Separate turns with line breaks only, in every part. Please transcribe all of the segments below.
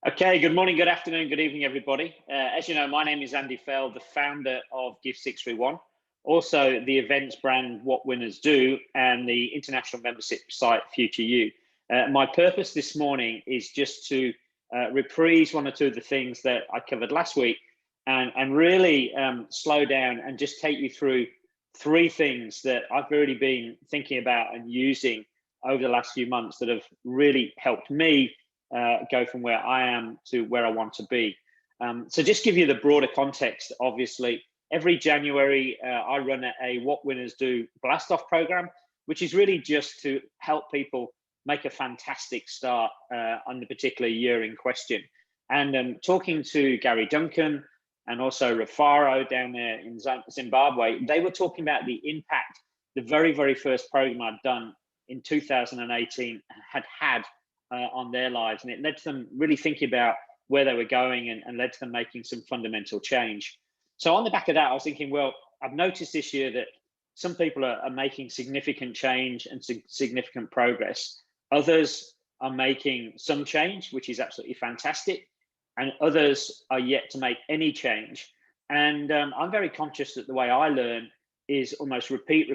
Okay, good morning, good afternoon, good evening, everybody. As you know, my name is Andy Fell, the founder of Give 631, also the events brand What Winners Do, and the international membership site Future You. My purpose this morning is just to reprise one or two of the things that I covered last week and really slow down and just take you through three things that I've really been thinking about and using over the last few months that have really helped me go from where I am to where I want to be. So just give you the broader context. Obviously, every January, I run a What Winners Do Blast Off program, which is really just to help people make a fantastic start on the particular year in question. And talking to Gary Duncan and also Rafaro down there in Zimbabwe, they were talking about the impact the very, very first program I'd done in 2018 had on their lives, and it led to them really thinking about where they were going and led to them making some fundamental change. So on the back of that, I was thinking, well, I've noticed this year that some people are making significant change and significant progress. Others are making some change, which is absolutely fantastic, and others are yet to make any change. And I'm very conscious that the way I learn is almost repeat.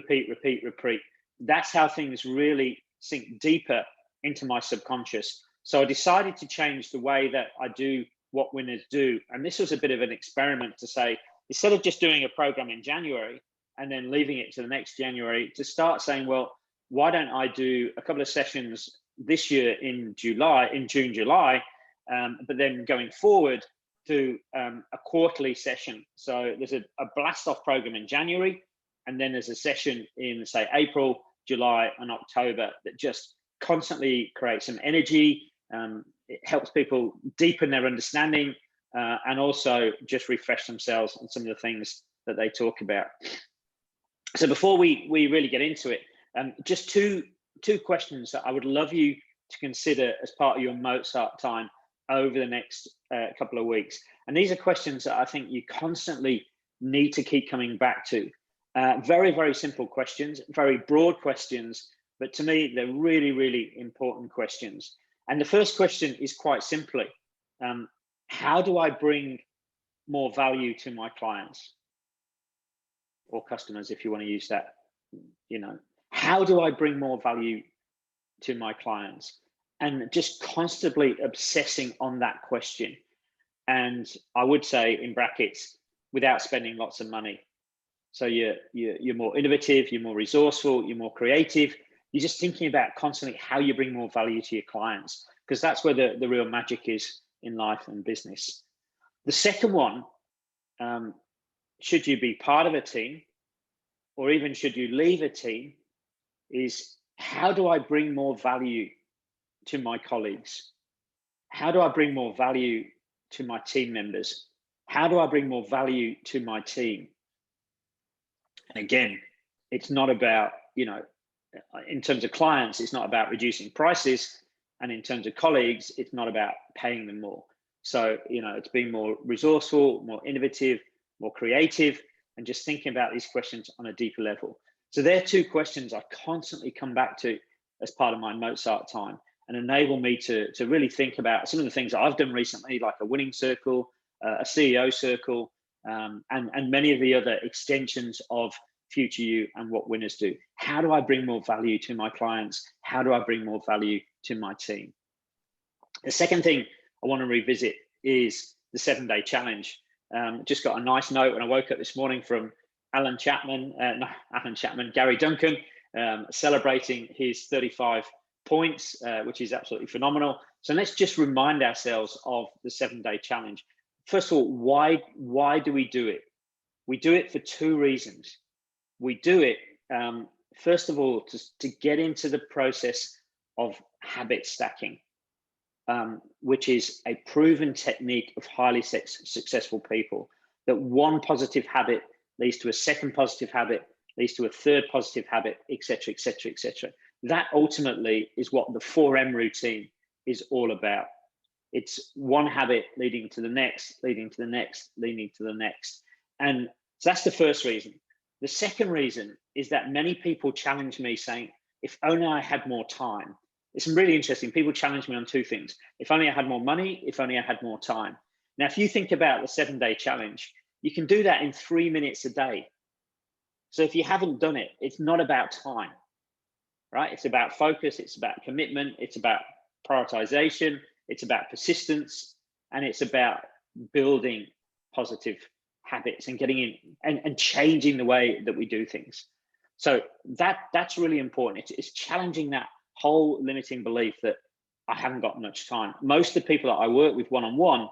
That's how things really sink deeper into my subconscious. So I decided to change the way that I do What Winners Do. And this was a bit of an experiment to say, instead of just doing a program in January and then leaving it to the next January, to start saying, well, why don't I do a couple of sessions this year in June, July, but then going forward to a quarterly session. So there's a blast off program in January, and then there's a session in, say, April, July, and October that just constantly create some energy. It helps people deepen their understanding and also just refresh themselves on some of the things that they talk about. So before we really get into it, just two questions that I would love you to consider as part of your Mozart time over the next couple of weeks. And these are questions that I think you constantly need to keep coming back to. Very, very simple questions, very broad questions, but to me, they're really, really important questions. And the first question is quite simply, how do I bring more value to my clients or customers, if you want to use that, how do I bring more value to my clients? And just constantly obsessing on that question. And I would say in brackets, without spending lots of money. So you're more innovative, you're more resourceful, you're more creative. You're just thinking about constantly how you bring more value to your clients, because that's where the real magic is in life and business. The second one, should you be part of a team or even should you leave a team, is how do I bring more value to my colleagues? How do I bring more value to my team members? How do I bring more value to my team? And again, it's not about, in terms of clients, it's not about reducing prices. And in terms of colleagues, it's not about paying them more. So, it's being more resourceful, more innovative, more creative, and just thinking about these questions on a deeper level. So they're two questions I constantly come back to as part of my Mozart time and enable me to really think about some of the things that I've done recently, like a winning circle, a CEO circle, and many of the other extensions of Future You and What Winners Do. How do I bring more value to my clients? How do I bring more value to my team? The second thing I want to revisit is the 7-day challenge. Just got a nice note when I woke up this morning from Gary Duncan, celebrating his 35 points, which is absolutely phenomenal. So let's just remind ourselves of the 7-day challenge. First of all, why do we do it? We do it for two reasons. We do it, first of all, to get into the process of habit stacking, which is a proven technique of highly successful people, that one positive habit leads to a second positive habit, leads to a third positive habit, etc., etc., etc. That ultimately is what the 4M routine is all about. It's one habit leading to the next, leading to the next, leading to the next. And so that's the first reason. The second reason is that many people challenge me saying, if only I had more time, It's really interesting. People challenge me on two things. If only I had more money, if only I had more time. Now, if you think about the 7-day challenge, you can do that in 3 minutes a day. So if you haven't done it, it's not about time, right? It's about focus, it's about commitment, it's about prioritization, it's about persistence, and it's about building positive habits and getting in and changing the way that we do things. So that's really important. It's challenging that whole limiting belief that I haven't got much time. Most of the people that I work with one-on-one,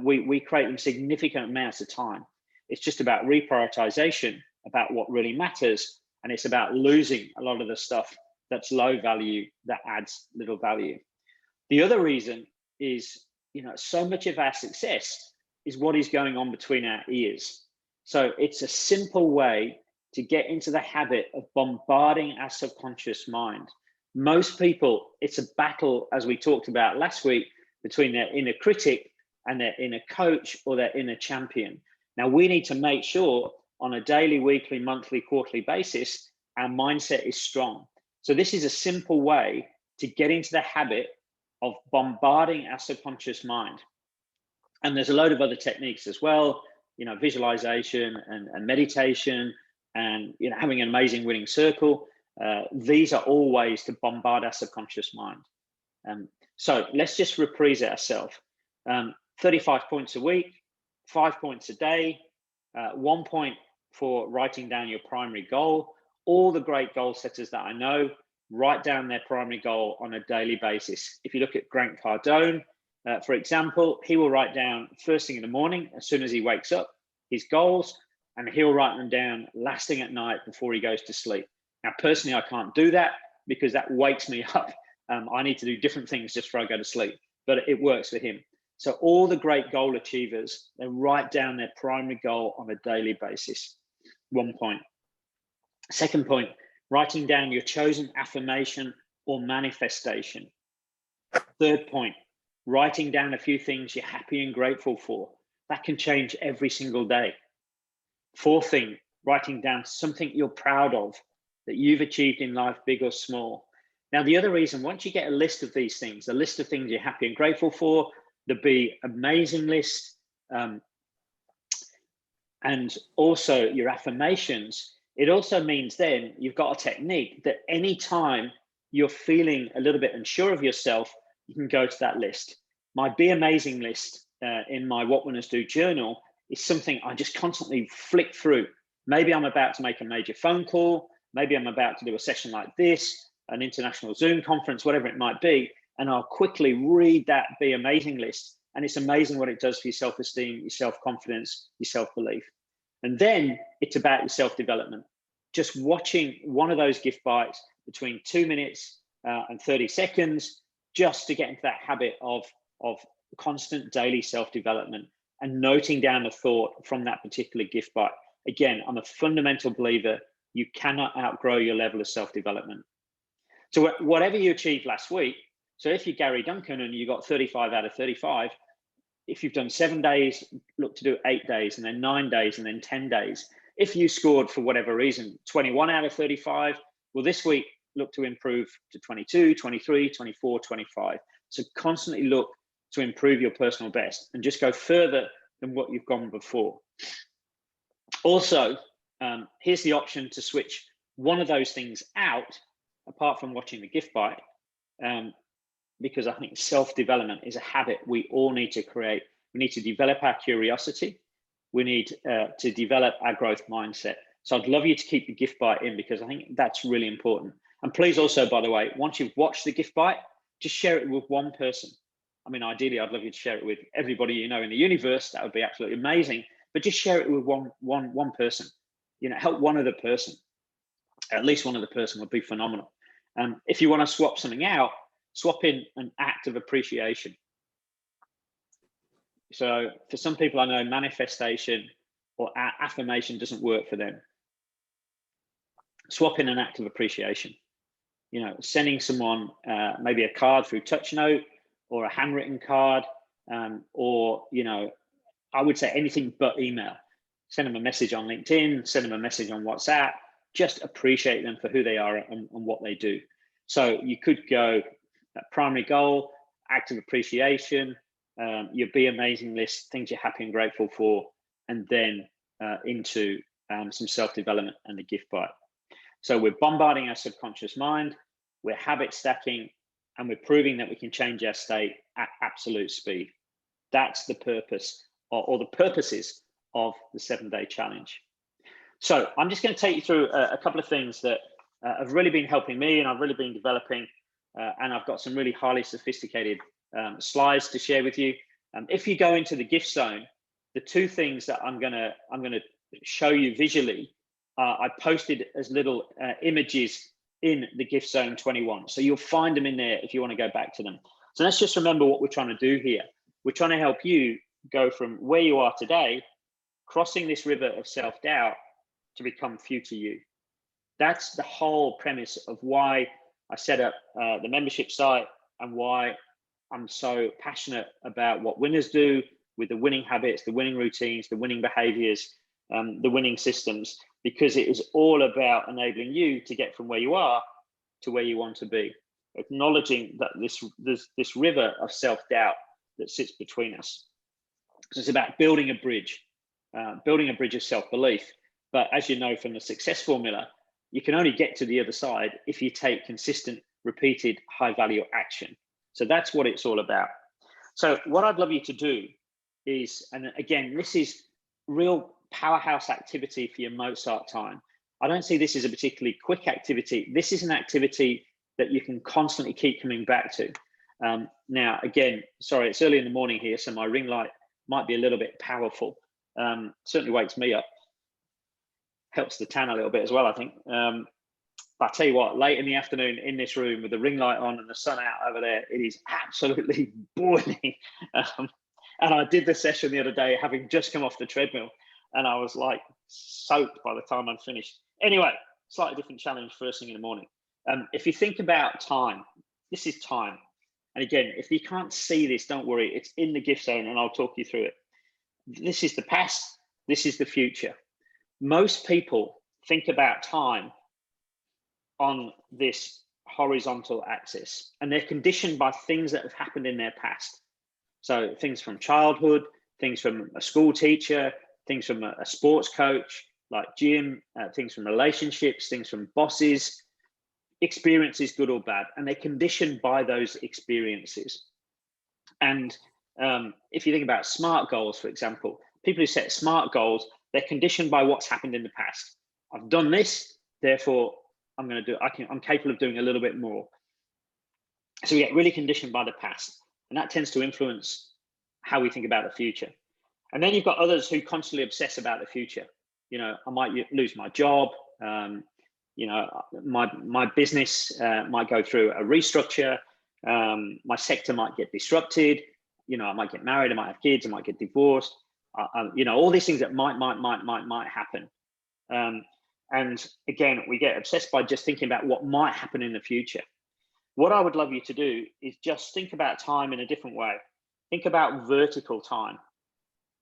we create them significant amounts of time. It's just about reprioritization, about what really matters, and it's about losing a lot of the stuff that's low value, that adds little value. The other reason is, so much of our success is what is going on between our ears. So it's a simple way to get into the habit of bombarding our subconscious mind. Most people, it's a battle, as we talked about last week, between their inner critic and their inner coach or their inner champion. Now, we need to make sure on a daily, weekly, monthly, quarterly basis, our mindset is strong. So this is a simple way to get into the habit of bombarding our subconscious mind. And there's a load of other techniques as well, visualization and meditation and, having an amazing winning circle. These are all ways to bombard our subconscious mind. So let's just reprise it ourselves. 35 points a week, 5 points a day, 1 point for writing down your primary goal. All the great goal setters that I know write down their primary goal on a daily basis. If you look at Grant Cardone, for example, he will write down first thing in the morning, as soon as he wakes up, his goals, and he'll write them down last thing at night before he goes to sleep. Now, personally, I can't do that because that wakes me up. I need to do different things just before I go to sleep, but it works for him. So all the great goal achievers, they write down their primary goal on a daily basis. 1 point. Second point, writing down your chosen affirmation or manifestation. Third point, writing down a few things you're happy and grateful for. That can change every single day. Fourth thing, writing down something you're proud of that you've achieved in life, big or small. Now, the other reason, once you get a list of these things, a list of things you're happy and grateful for, the be amazing list, and also your affirmations, it also means then you've got a technique that anytime you're feeling a little bit unsure of yourself, you can go to that list. My Be Amazing list in my What Winners Do journal is something I just constantly flick through. Maybe I'm about to make a major phone call. Maybe I'm about to do a session like this, an international Zoom conference, whatever it might be. And I'll quickly read that Be Amazing list. And it's amazing what it does for your self-esteem, your self-confidence, your self-belief. And then it's about your self-development. Just watching one of those gift bites between 2 minutes and 30 seconds, just to get into that habit of constant daily self-development and noting down the thought from that particular gift bite. Again, I'm a fundamental believer, you cannot outgrow your level of self-development. So whatever you achieved last week, so if you're Gary Duncan and you got 35 out of 35, if you've done 7 days, look to do 8 days, and then 9 days, and then 10 days. If you scored, for whatever reason, 21 out of 35, well, this week, look to improve to 22, 23, 24, 25. So constantly look to improve your personal best and just go further than what you've gone before. Also, here's the option to switch one of those things out, apart from watching the gift bite, because I think self-development is a habit we all need to create. We need to develop our curiosity. We need to develop our growth mindset. So I'd love you to keep the gift bite in because I think that's really important. And please also, by the way, once you've watched the gift bite, just share it with one person. I mean, ideally, I'd love you to share it with everybody you know in the universe. That would be absolutely amazing. But just share it with one person. Help one other person. At least one other person would be phenomenal. If you want to swap something out, swap in an act of appreciation. So for some people I know, manifestation or affirmation doesn't work for them. Swap in an act of appreciation. Sending someone maybe a card through TouchNote or a handwritten card, or I would say anything but email. Send them a message on LinkedIn, send them a message on WhatsApp. Just appreciate them for who they are and what they do. So you could go primary goal, act of appreciation, your be amazing list, things you're happy and grateful for, and then into some self-development and the gift bite. So we're bombarding our subconscious mind, we're habit stacking, and we're proving that we can change our state at absolute speed. That's the purpose, or the purposes of the 7-day challenge. So I'm just going to take you through a couple of things that have really been helping me, and I've really been developing, and I've got some really highly sophisticated slides to share with you. If you go into the gift zone, the two things that I'm gonna show you visually, I posted as little images in the gift zone 21. So you'll find them in there if you want to go back to them. So let's just remember what we're trying to do here. We're trying to help you go from where you are today, crossing this river of self-doubt, to become future you. That's the whole premise of why I set up the membership site, and why I'm so passionate about what winners do with the winning habits, the winning routines, the winning behaviors, the winning systems, because it is all about enabling you to get from where you are to where you want to be, acknowledging that this river of self-doubt that sits between us. So it's about building a bridge of self-belief. But as you know from the success formula, you can only get to the other side if you take consistent, repeated, high-value action. So that's what it's all about. So what I'd love you to do is, and again, this is real powerhouse activity for your Mozart time. I don't see this as a particularly quick activity. This is an activity that you can constantly keep coming back to. Now, again, sorry, it's early in the morning here, so my ring light might be a little bit powerful. Certainly wakes me up. Helps the tan a little bit as well, I think. But I tell you what, late in the afternoon in this room with the ring light on and the sun out over there, it is absolutely boiling. And I did the session the other day, having just come off the treadmill, and I was like soaked by the time I'd finished. Anyway, slightly different challenge first thing in the morning. If you think about time, this is time. And again, if you can't see this, don't worry, it's in the gift zone and I'll talk you through it. This is the past, this is the future. Most people think about time on this horizontal axis, and they're conditioned by things that have happened in their past. So things from childhood, things from a school teacher, things from a sports coach like Jim, things from relationships, things from bosses, experiences, good or bad, and they're conditioned by those experiences. And if you think about SMART goals, for example, people who set SMART goals, they're conditioned by what's happened in the past. I've done this, therefore I'm capable of doing a little bit more. So we get really conditioned by the past, and that tends to influence how we think about the future. And then you've got others who constantly obsess about the future. You know, I might lose my job. You know, my business might go through a restructure. My sector might get disrupted. You know, I might get married. I might have kids. I might get divorced. You know, all these things that might happen. And again, we get obsessed by just thinking about what might happen in the future. What I would love you to do is just think about time in a different way. Think about vertical time.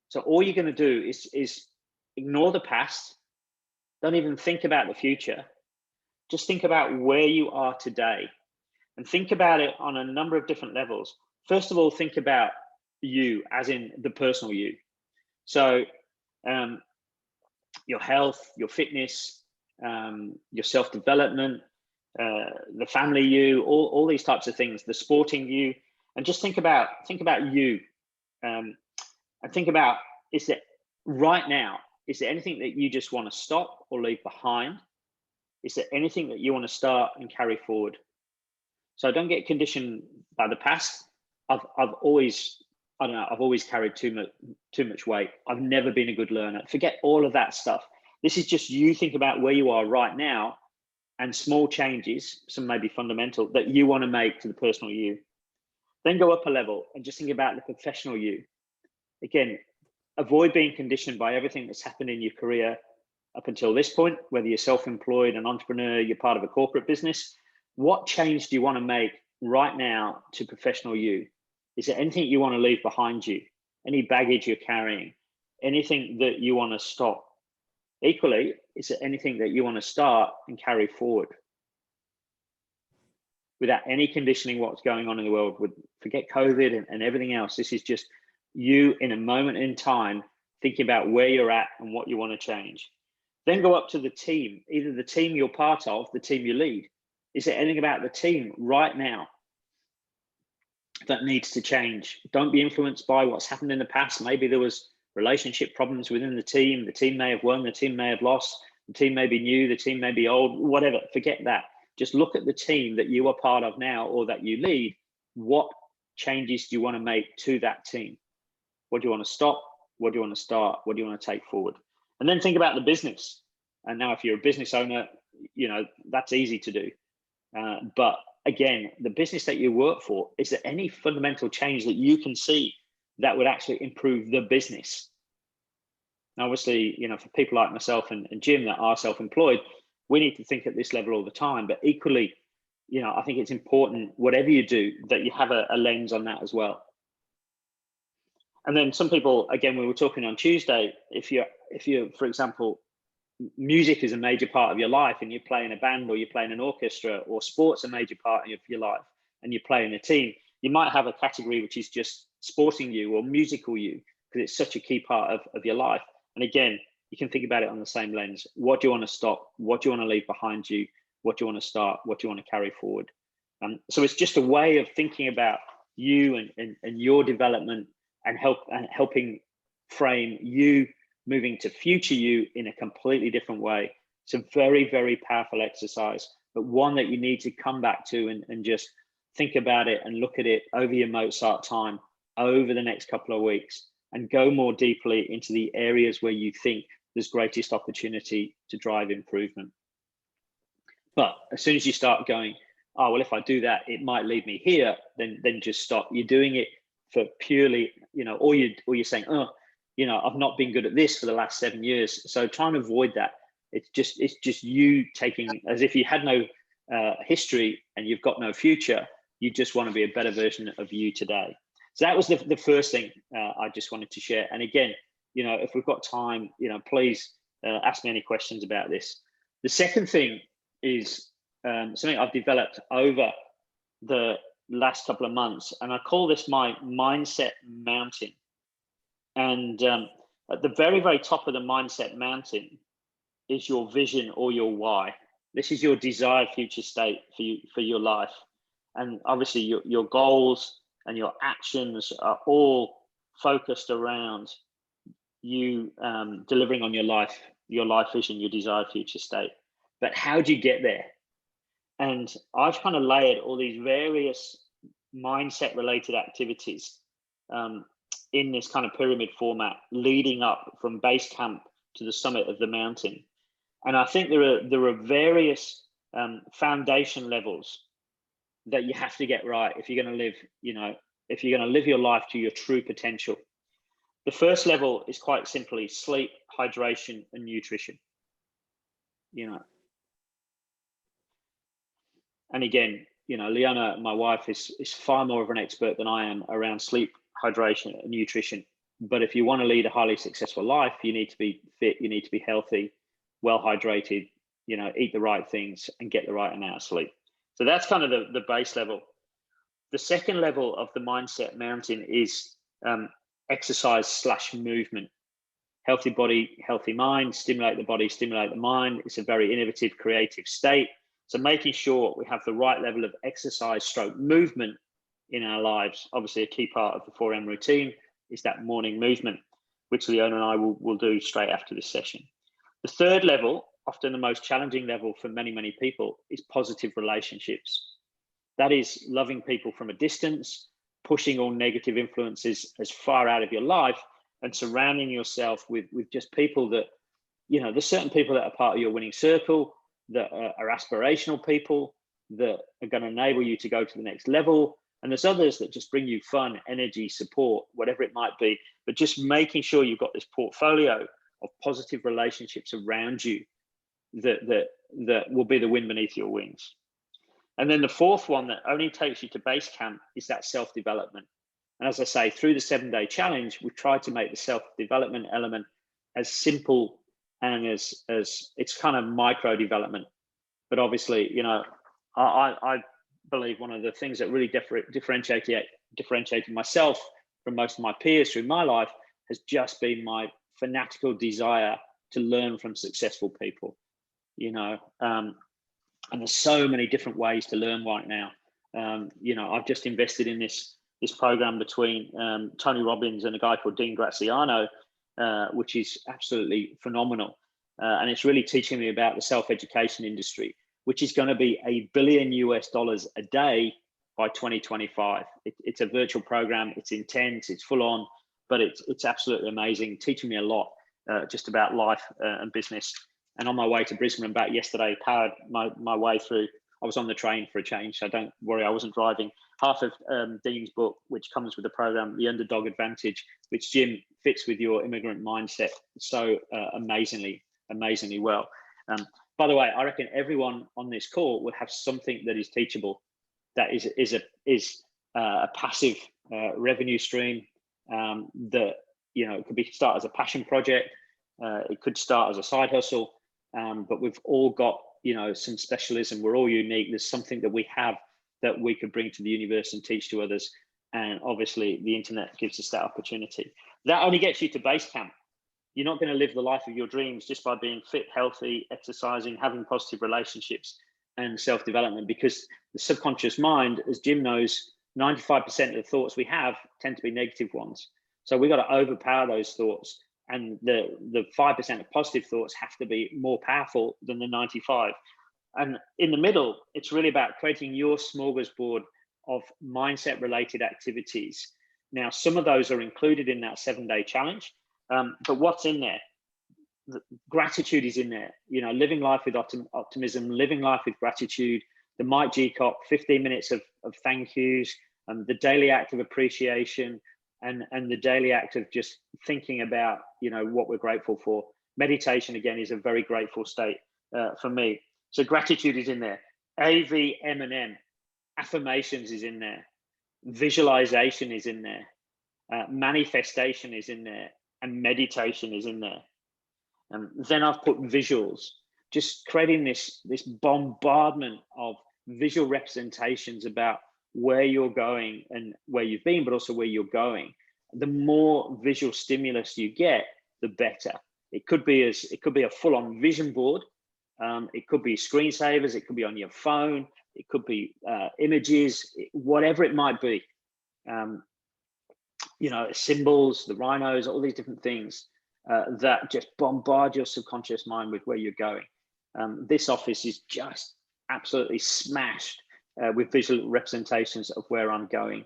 So all you're going to do is ignore the past. Don't even think about the future. Just think about where you are today, and think about it on a number of different levels. First of all, think about you, as in the personal you. So your health, your fitness, your self-development, the family you, all these types of things, the sporting you, and just think about you, and think about, is there right now, is there anything that you just want to stop or leave behind? Is there anything that you want to start and carry forward? So don't get conditioned by the past. I've always carried too much weight. I've never been a good learner. Forget all of that stuff. This is just you think about where you are right now, and small changes, some maybe fundamental, that you want to make to the personal you. Then go up a level and just think about the professional you. Again, avoid being conditioned by everything that's happened in your career up until this point, whether you're self-employed, an entrepreneur, you're part of a corporate business. What change do you want to make right now to professional you? Is there anything you want to leave behind you? Any baggage you're carrying? Anything that you want to stop? Equally, is there anything that you want to start and carry forward? without any conditioning what's going on in the world. Forget COVID and everything else. This is just you in a moment in time thinking about where you're at and what you want to change. Then go up to the team, either the team you're part of, the team you lead. Is there anything about the team right now that needs to change? Don't be influenced by what's happened in the past. Maybe there was relationship problems within the team. The team may have won, the team may have lost, the team may be new, the team may be old, whatever. Forget that. Just look at the team that you are part of now or that you lead. What changes do you want to make to that team? What do you want to stop? What do you want to start? What do you want to take forward? And then think about the business. And now if you're a business owner, that's easy to do. But again, the business that you work for, is there any fundamental change that you can see that would actually improve the business? And obviously, for people like myself and Jim that are self-employed, we need to think at this level all the time. But equally, I think it's important, whatever you do, that you have a lens on that as well. And then some people, again, we were talking on Tuesday, if you're, for example, music is a major part of your life and you play in a band or you play in an orchestra, or sports a major part of your life and you play in a team, you might have a category which is just sporting you or musical you, because it's such a key part of your life. And again, you can think about it on the same lens. What do you want to stop? What do you want to leave behind you? What do you want to start? What do you want to carry forward? So it's just a way of thinking about you and your development and helping frame you moving to future you in a completely different way. It's a very, very powerful exercise, but one that you need to come back to and just think about it and look at it over your Mozart time over the next couple of weeks, and go more deeply into the areas where you think there's greatest opportunity to drive improvement. But as soon as you start going, oh, well, if I do that, it might lead me here, then just stop. You're doing it for purely, or you're saying, oh, I've not been good at this for the last 7 years. So try and avoid that. It's just you taking, as if you had no history and you've got no future. You just want to be a better version of you today. So that was the first thing I just wanted to share. And again, if we've got time, please ask me any questions about this. The second thing is something I've developed over the last couple of months, and I call this my mindset mountain. And at the very, very top of the mindset mountain is your vision or your why. This is your desired future state for your life. And obviously your goals and your actions are all focused around you delivering on your life vision, your desired future state. But how do you get there? And I've kind of layered all these various mindset related activities in this kind of pyramid format, leading up from base camp to the summit of the mountain. And I think there are various foundation levels that you have to get right if you're going to live, if you're going to live your life to your true potential. The first level is quite simply sleep, hydration, and nutrition. And again, Leona, my wife, is far more of an expert than I am around sleep, hydration, and nutrition. But if you want to lead a highly successful life, you need to be fit, you need to be healthy, well hydrated, eat the right things and get the right amount of sleep. So that's kind of the base level. The second level of the mindset mountain is exercise/movement. Healthy body, healthy mind, stimulate the body, stimulate the mind. It's a very innovative, creative state. So making sure we have the right level of exercise/movement in our lives. Obviously, a key part of the 4M routine is that morning movement, which Leona and I will do straight after this session. The third level, often the most challenging level for many, many people, is positive relationships. That is loving people from a distance, pushing all negative influences as far out of your life, and surrounding yourself with just people that, there's certain people that are part of your winning circle, that are aspirational people, that are going to enable you to go to the next level. And there's others that just bring you fun, energy, support, whatever it might be. But just making sure you've got this portfolio of positive relationships around you that will be the wind beneath your wings. And then the fourth one that only takes you to base camp is that self-development. And as I say, through the 7-day challenge, we've tried to make the self-development element as simple and as it's kind of micro development. But obviously, I believe one of the things that really differentiated myself from most of my peers through my life has just been my fanatical desire to learn from successful people, you know. And there's so many different ways to learn right now. You know, I've just invested in this program between Tony Robbins and a guy called Dean Graziano, which is absolutely phenomenal. And it's really teaching me about the self-education industry, which is going to be $1 billion a day by 2025. It's a virtual program. It's intense. It's full on, but it's absolutely amazing. Teaching me a lot just about life and business. And on my way to Brisbane and back yesterday, powered my way through. I was on the train for a change, so don't worry, I wasn't driving. Half of Dean's book, which comes with the program, The Underdog Advantage, which, Jim, fits with your immigrant mindset so amazingly well. By the way, I reckon everyone on this call will have something that is teachable, that is a passive revenue stream that, you know, it could be start as a passion project, it could start as a side hustle, but we've all got, you know, some specialism. We're all unique. There's something that we have that we could bring to the universe and teach to others. And obviously the internet gives us that opportunity. That only gets you to base camp. You're not going to live the life of your dreams just by being fit, healthy, exercising, having positive relationships and self-development, because the subconscious mind, as Jim knows, 95% of the thoughts we have tend to be negative ones. So we've got to overpower those thoughts. And the 5% of positive thoughts have to be more powerful than the 95. And in the middle, it's really about creating your smorgasbord of mindset related activities. Now, some of those are included in that 7-day challenge, but what's in there? The gratitude is in there, you know, living life with optimism, living life with gratitude, the Mike G. Cock, 15 minutes of thank yous, the daily act of appreciation, and the daily act of just thinking about, you know, what we're grateful for. Meditation, again, is a very grateful state for me. So gratitude is in there. AVM&M, affirmations is in there. Visualization is in there. Manifestation is in there. And meditation is in there. Then I've put visuals, just creating this bombardment of visual representations about where you're going and where you've been, but also where you're going. The more visual stimulus you get, the better. It could be a full-on vision board. It could be screensavers. It could be on your phone. It could be images, whatever it might be. You know, symbols, the rhinos, all these different things that just bombard your subconscious mind with where you're going. This office is just absolutely smashed with visual representations of where I'm going.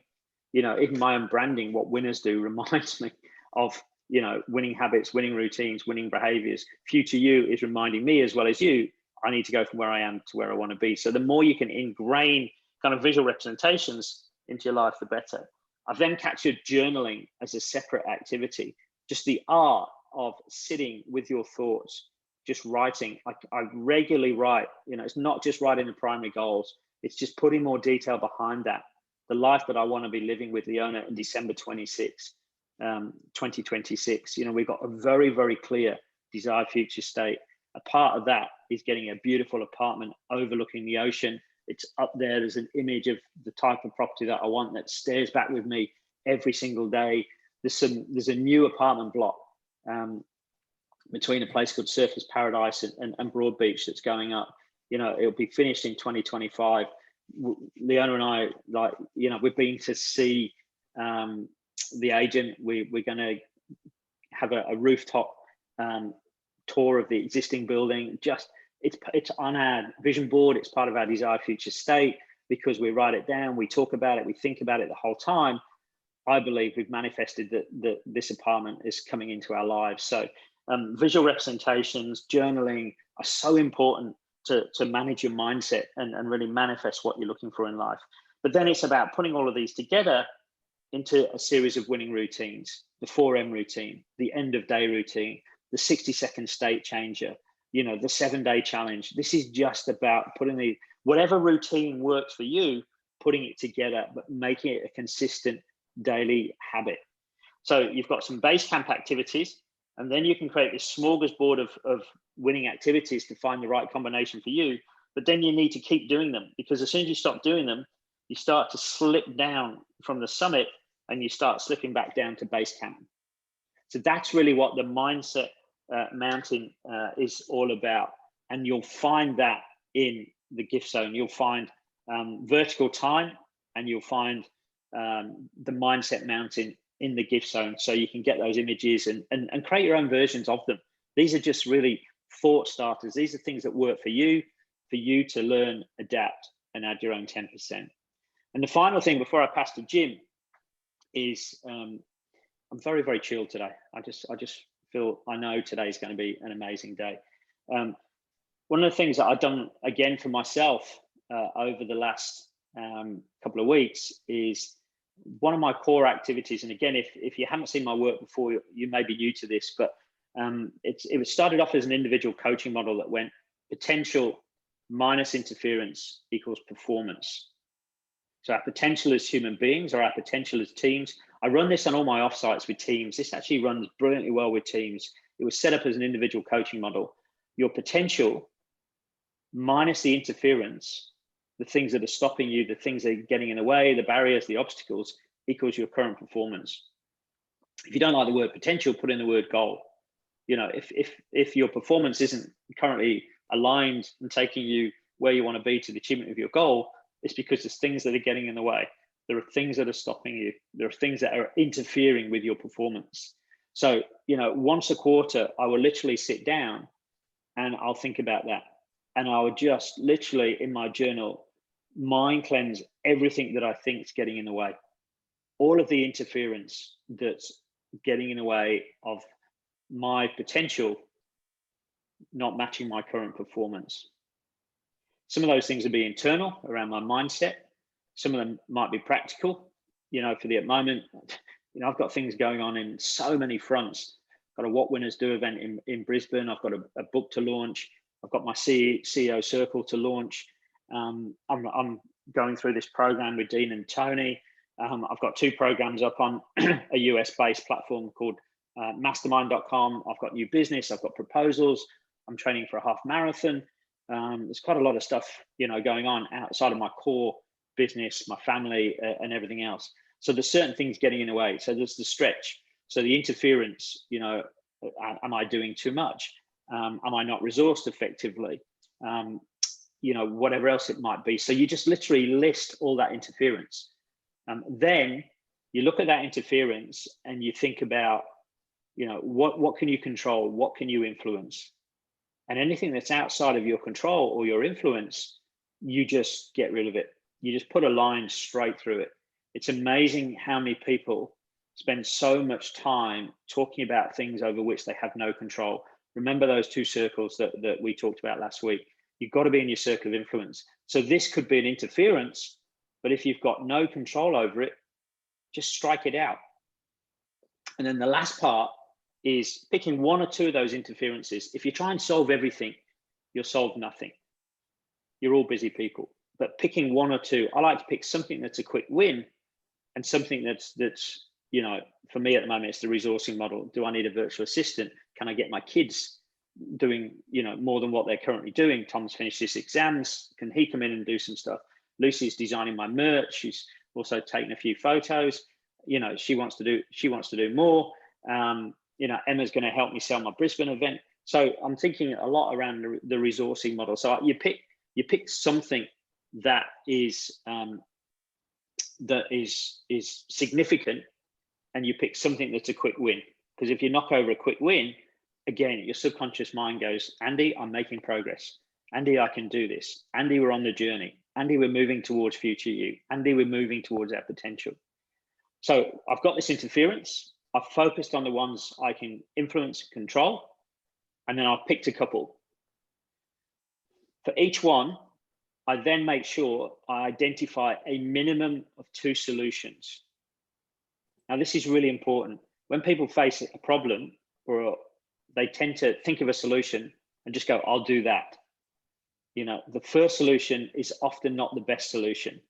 You know, even my own branding, What Winners Do, reminds me of, you know, winning habits, winning routines, winning behaviors. Future you is reminding me, as well as you, I need to go from where I am to where I want to be. So the more you can ingrain kind of visual representations into your life, the better. I've then captured journaling as a separate activity, just the art of sitting with your thoughts, just writing. I regularly write, you know, it's not just writing the primary goals, it's just putting more detail behind that. The life that I want to be living with Leona in December 2026, you know, we've got a very, very clear desired future state. A part of that is getting a beautiful apartment overlooking the ocean. It's up there. There's an image of the type of property that I want that stares back with me every single day. There's a new apartment block between a place called Surfers Paradise and Broadbeach that's going up. You know, it'll be finished in 2025. Leona and I, like, you know, we've been to see the agent. We're going to have a rooftop tour of the existing building. Just it's on our vision board. It's part of our desired future state because we write it down, we talk about it, we think about it the whole time. I believe we've manifested that this apartment is coming into our lives. So visual representations, journaling are so important to manage your mindset and really manifest what you're looking for in life. But then it's about putting all of these together into a series of winning routines: the 4M routine, the end of day routine, the 60-second state changer, you know, the 7-day challenge. This is just about putting whatever routine works for you, putting it together, but making it a consistent daily habit. So you've got some base camp activities, and then you can create this smorgasbord of winning activities to find the right combination for you. But then you need to keep doing them, because as soon as you stop doing them, you start to slip down from the summit and you start slipping back down to base camp. So that's really what the mindset mountain is all about. And you'll find that in the gift zone. You'll find vertical time, and you'll find the mindset mountain in the gift zone, so you can get those images and create your own versions of them. These are just really thought starters. These are things that work for you to learn, adapt, and add your own 10%. And the final thing before I pass to Jim is I'm very, very chilled today. I just feel, I know today is going to be an amazing day. One of the things that I've done again for myself over the last couple of weeks is one of my core activities. And again, if you haven't seen my work before, you may be new to this, but it was started off as an individual coaching model that went potential minus interference equals performance. So our potential as human beings, or our potential as teams. I run this on all my offsites with teams. This actually runs brilliantly well with teams. It was set up as an individual coaching model. Your potential minus the interference, the things that are stopping you, the things that are getting in the way, the barriers, the obstacles, equals your current performance. If you don't like the word potential, put in the word goal. You know, if your performance isn't currently aligned and taking you where you want to be to the achievement of your goal, it's because there's things that are getting in the way. There are things that are stopping you. There are things that are interfering with your performance. So, you know, once a quarter, I will literally sit down and I'll think about that. And I would just literally in my journal, mind cleanse everything that I think is getting in the way. All of the interference that's getting in the way of my potential not matching my current performance. Some of those things will be internal around my mindset. Some of them might be practical. You know, for the moment, you know, I've got things going on in so many fronts. I've got a What Winners Do event in Brisbane. I've got a book to launch. I've got my CEO Circle to launch. I'm going through this program with Dean and Tony. I've got 2 programs up on a US-based platform called mastermind.com. I've got new business. I've got proposals. I'm training for a half marathon. There's quite a lot of stuff, you know, going on outside of my core business, my family, and everything else. So there's certain things getting in the way. So there's the stretch. So the interference, you know, am I doing too much? Am I not resourced effectively? You know, whatever else it might be. So you just literally list all that interference. Then you look at that interference and you think about, you know, what can you control? What can you influence? And anything that's outside of your control or your influence, you just get rid of it. You just put a line straight through it. It's amazing how many people spend so much time talking about things over which they have no control. Remember those 2 circles that we talked about last week. You've got to be in your circle of influence. So this could be an interference, but if you've got no control over it, just strike it out. And then the last part is picking 1 or 2 of those interferences. If you try and solve everything, you'll solve nothing. You're all busy people. But picking 1 or 2, I like to pick something that's a quick win and something that's you know, for me at the moment, it's the resourcing model. Do I need a virtual assistant? Can I get my kids doing, you know, more than what they're currently doing? Tom's finished his exams. Can he come in and do some stuff? Lucy's designing my merch. She's also taken a few photos. You know, she wants to do more. You know, Emma's going to help me sell my Brisbane event. So I'm thinking a lot around the resourcing model. So you pick something that is significant, and you pick something that's a quick win. Because if you knock over a quick win, again, your subconscious mind goes, Andy, I'm making progress. Andy, I can do this. Andy, we're on the journey. Andy, we're moving towards future you. Andy, we're moving towards our potential. So I've got this interference. I've focused on the ones I can influence and control. And then I've picked a couple. For each one, I then make sure I identify a minimum of 2 solutions. Now, this is really important. When people face a problem, or they tend to think of a solution and just go, I'll do that. You know, the first solution is often not the best solution.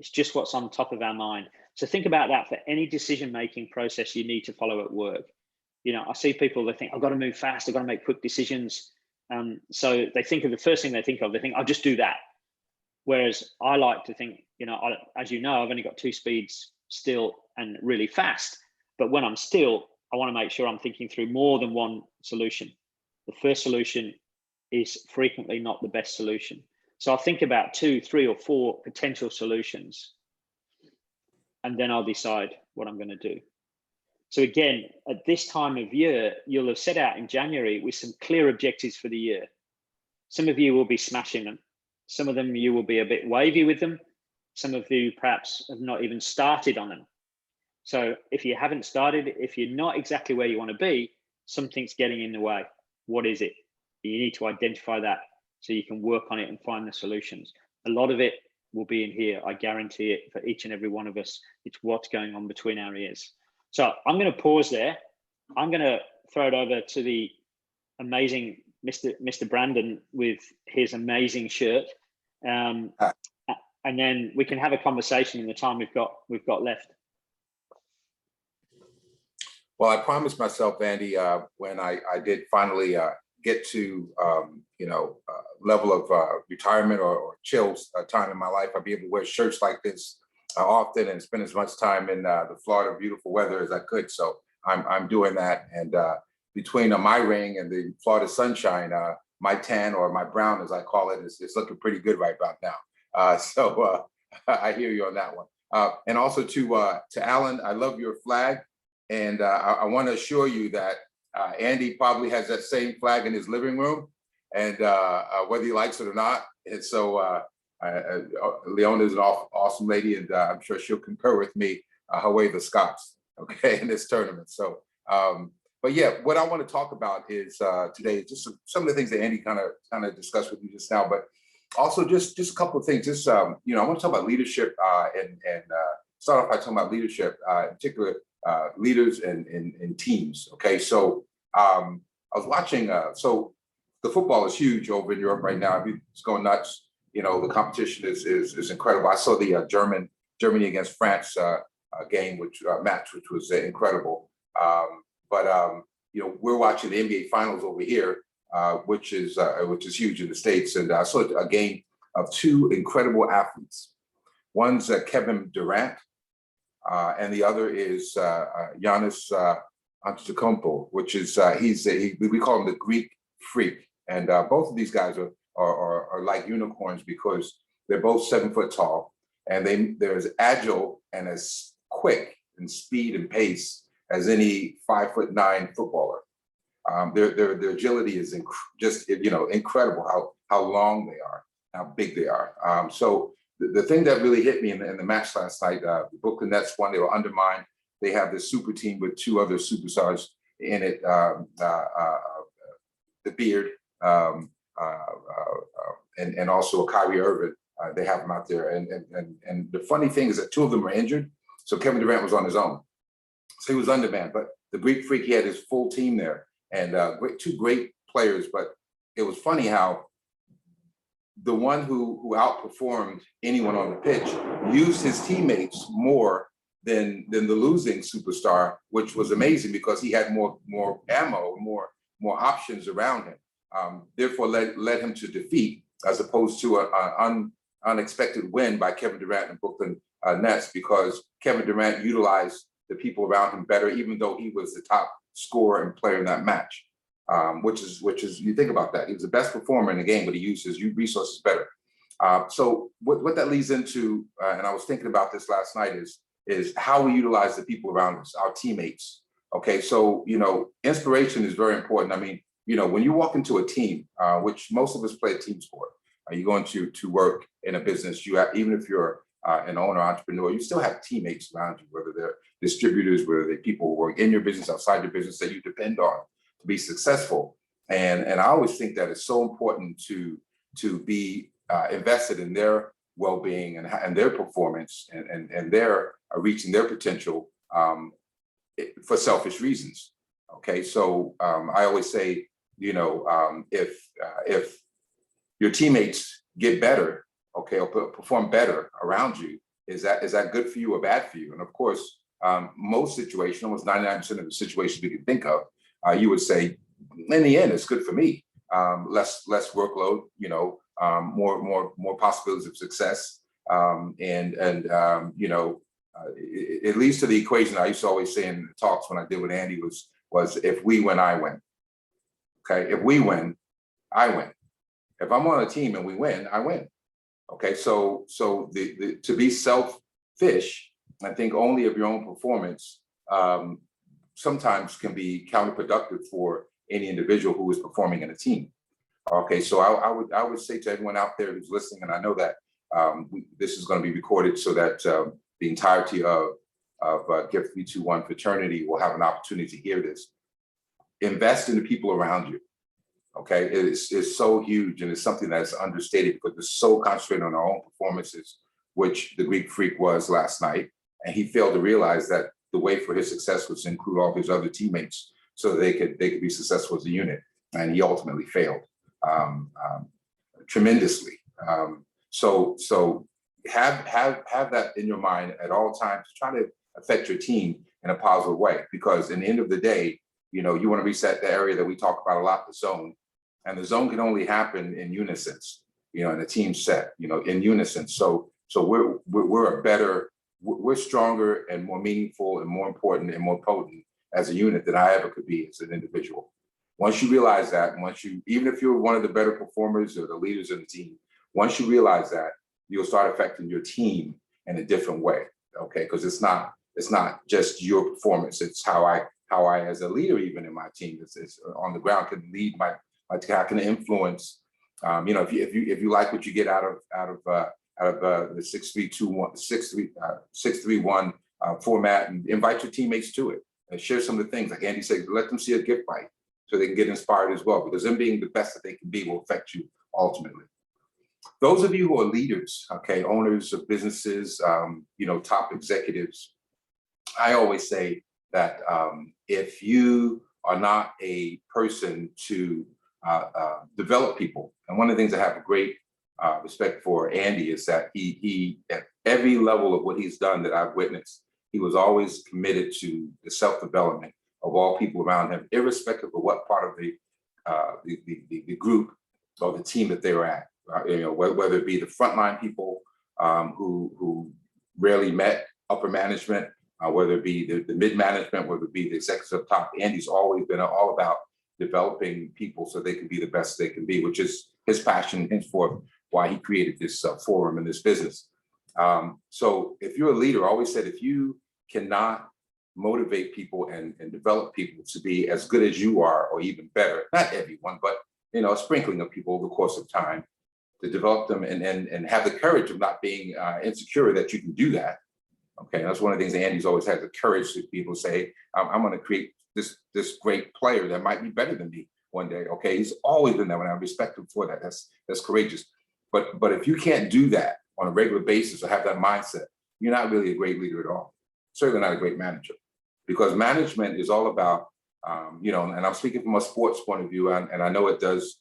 It's just what's on top of our mind. So think about that for any decision-making process you need to follow at work. You know, I see people, they think, I've got to move fast, I've got to make quick decisions. So they think of the first thing they think, I'll just do that. Whereas I like to think, as you know, I've only got 2 speeds, still and really fast. But when I'm still, I want to make sure I'm thinking through more than one solution. The first solution is frequently not the best solution. So I'll think about 2, 3, or 4 potential solutions, and then I'll decide what I'm going to do. So again, at this time of year, you'll have set out in January with some clear objectives for the year. Some of you will be smashing them. Some of them you will be a bit wavy with them. Some of you perhaps have not even started on them. So if you haven't started, if you're not exactly where you want to be, something's getting in the way. What is it? You need to identify that so you can work on it and find the solutions. A lot of it will be in here. I guarantee it for each and every one of us. It's what's going on between our ears. So I'm going to pause there. I'm going to throw it over to the amazing Mr. Brandon with his amazing shirt. And then we can have a conversation in the time we've got left.
Well, I promised myself, Andy, when I did finally get to, level of retirement or chill time in my life, I'd be able to wear shirts like this often and spend as much time in the Florida beautiful weather as I could. So I'm doing that. And between my ring and the Florida sunshine, my tan, or my brown, as I call it, is looking pretty good right about now. So I hear you on that one. And also to Alan, I love your flag. And I want to assure you that Andy probably has that same flag in his living room, and whether he likes it or not. And so Leona is an awesome lady, and I'm sure she'll concur with me. Her way the Scots, okay, in this tournament. So, but yeah, what I want to talk about is today just some of the things that Andy kind of discussed with you just now, but also just a couple of things. Just I want to talk about leadership and start off by talking about leadership, in particular. Leaders and teams. Okay, so I was watching. So the football is huge over in Europe right now. It's going nuts. The competition is incredible. I saw the Germany against France game, match, which was incredible. But we're watching the NBA Finals over here, which is huge in the States. And I saw a game of 2 incredible athletes. One's Kevin Durant. And the other is Giannis Antetokounmpo, which is we call him the Greek freak, and both of these guys are like unicorns because they're both 7 foot tall, and they're as agile and as quick in speed and pace as any 5'9" footballer. Their agility is just incredible how long they are, how big they are. So. The thing that really hit me in the match last night, the Brooklyn Nets won. They were undermined. They have this super team with 2 other superstars in it. The Beard and also Kyrie Irving. They have them out there. And the funny thing is that 2 of them were injured. So Kevin Durant was on his own. So he was undermanned. But the Greek freak, he had his full team there, and 2 great players. But it was funny how the one who outperformed anyone on the pitch used his teammates more than the losing superstar, which was amazing because he had more ammo, more options around him. Therefore, led him to defeat as opposed to an unexpected win by Kevin Durant and Brooklyn Nets, because Kevin Durant utilized the people around him better, even though he was the top scorer and player in that match. Which is you think about that. He was the best performer in the game, but he used his resources better. So what that leads into, and I was thinking about this last night, is how we utilize the people around us, our teammates. Okay, so inspiration is very important. I mean, when you walk into a team, which most of us play a team sport, you're going to work in a business. Even if you're an owner, entrepreneur, you still have teammates around you, whether they're distributors, whether they're people who work in your business, outside your business, that you depend on to be successful. And I always think that it's so important to be invested in their well-being and their performance and their reaching their potential for selfish reasons. Okay, so I always say, if your teammates get better, okay, or perform better around you, is that good for you or bad for you? And of course, most situations, almost 99% of the situations we can think of, you would say, in the end, it's good for me. Less workload, more possibilities of success. It leads to the equation I used to always say in talks when I did with Andy was if we win, I win. Okay, if we win, I win. If I'm on a team and we win, I win. Okay, so to be selfish and think only of your own performance sometimes can be counterproductive for any individual who is performing in a team. Okay, so I would say to everyone out there who's listening, and I know that this is going to be recorded so that the entirety of Gift 321 fraternity will have an opportunity to hear this. Invest in the people around you. Okay, it's so huge, and it's something that's understated because we're so concentrated on our own performances, which the Greek freak was last night, and he failed to realize that the way for his success was to include all his other teammates so that they could be successful as a unit, and he ultimately failed tremendously. So have that in your mind at all times. Try to affect your team in a positive way, because in the end of the day, you want to reset the area that we talk about a lot, the zone. And the zone can only happen in unison, in a team set, in unison. So we're stronger and more meaningful and more important and more potent as a unit than I ever could be as an individual. Once you realize that, even if you're one of the better performers or the leaders of the team, once you realize that, you'll start affecting your team in a different way. Okay, because it's not just your performance. It's how I as a leader, even in my team, is on the ground, can lead I can influence. If you like what you get out of the 6-3-1 format, and invite your teammates to it and share some of the things. Like Andy said, let them see a gift bite so they can get inspired as well, because them being the best that they can be will affect you ultimately. Those of you who are leaders, okay, owners of businesses, top executives, I always say that if you are not a person to develop people, and one of the things I have a great respect for Andy is that he at every level of what he's done that I've witnessed, he was always committed to the self-development of all people around him, irrespective of what part of the group or the team that they were at. Whether it be the frontline people who rarely met upper management, whether it be the mid-management, whether it be the executives up top. Andy's always been all about developing people so they can be the best they can be, which is his passion, henceforth, why he created this forum in this business. So if you're a leader, I always said, if you cannot motivate people and develop people to be as good as you are, or even better, not everyone, but a sprinkling of people over the course of time, to develop them and have the courage of not being insecure that you can do that. Okay, that's one of the things that Andy's always had, the courage to people say, I'm going to create this great player that might be better than me one day. Okay, he's always been that, and I respect him for that. That's courageous. But if you can't do that on a regular basis or have that mindset, you're not really a great leader at all. Certainly not a great manager, because management is all about, and I'm speaking from a sports point of view, and I know it has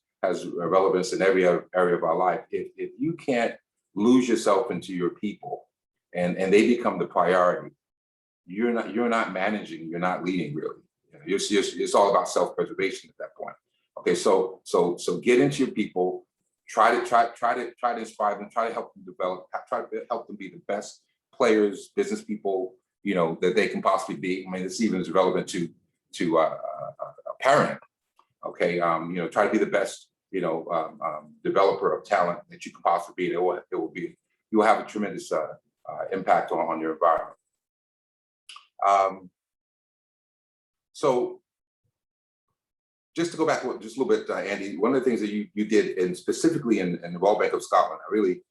relevance in every area of our life. If you can't lose yourself into your people and they become the priority, you're not managing, you're not leading really. It's all about self-preservation at that point. Okay, so get into your people, try to inspire them, try to help them develop, try to help them be the best players, business people, that they can possibly be. I mean, this even is relevant to a parent. Okay, try to be the best, developer of talent that you can possibly be. You will have a tremendous impact on your environment. So just to go back just a little bit, Andy, one of the things that you did, and specifically in the Royal Bank of Scotland, I really